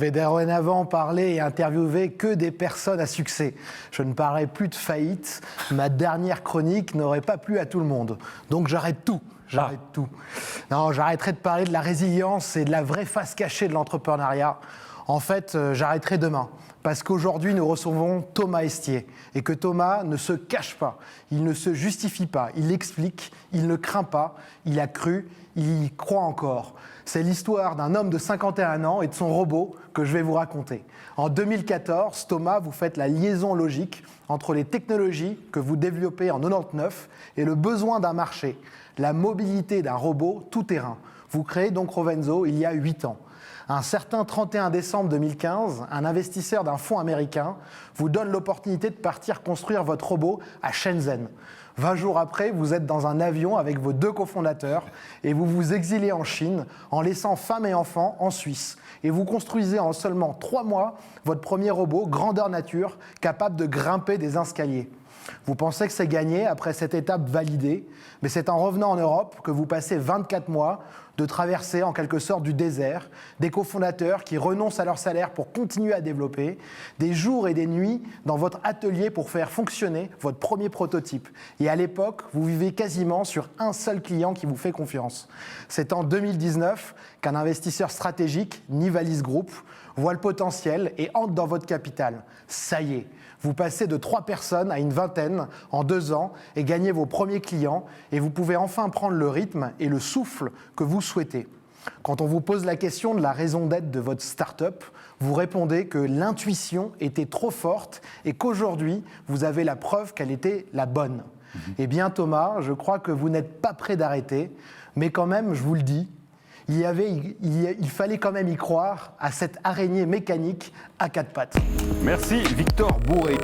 vais dorénavant parler et interviewer que des personnes à succès. Je ne parlerai plus de faillite. Ma dernière chronique n'aurait pas plu à tout le monde. Donc j'arrête tout. J'arrête tout. Non, j'arrêterai de parler de la résilience et de la vraie face cachée de l'entrepreneuriat. En fait, j'arrêterai demain. Parce qu'aujourd'hui, nous recevons Thomas Estier. Et que Thomas ne se cache pas, il ne se justifie pas, il explique, il ne craint pas, il a cru, il y croit encore. C'est l'histoire d'un homme de 51 ans et de son robot que je vais vous raconter. En 2014, Thomas, vous faites la liaison logique entre les technologies que vous développez en 99 et le besoin d'un marché, la mobilité d'un robot tout-terrain. Vous créez donc Rovenzo il y a 8 ans. Un certain 31 décembre 2015, un investisseur d'un fonds américain vous donne l'opportunité de partir construire votre robot à Shenzhen. 20 jours après, vous êtes dans un avion avec vos 2 cofondateurs et vous vous exilez en Chine en laissant femme et enfants en Suisse. Et vous construisez en seulement 3 mois votre premier robot grandeur nature capable de grimper des escaliers. Vous pensez que c'est gagné après cette étape validée, mais c'est en revenant en Europe que vous passez 24 mois de traverser en quelque sorte du désert, des cofondateurs qui renoncent à leur salaire pour continuer à développer, des jours et des nuits dans votre atelier pour faire fonctionner votre premier prototype. Et à l'époque, vous vivez quasiment sur un seul client qui vous fait confiance. C'est en 2019 qu'un investisseur stratégique, Nivalis Group, voit le potentiel et entre dans votre capital. Ça y est, vous passez de 3 personnes à une vingtaine en 2 ans et gagnez vos premiers clients et vous pouvez enfin prendre le rythme et le souffle que vous souhaitez. Quand on vous pose la question de la raison d'être de votre start-up, vous répondez que l'intuition était trop forte et qu'aujourd'hui, vous avez la preuve qu'elle était la bonne. Eh bien Thomas, je crois que vous n'êtes pas prêt d'arrêter, mais quand même, je vous le dis, il fallait quand même y croire à cette araignée mécanique à 4 pattes. Merci Victor Bourré.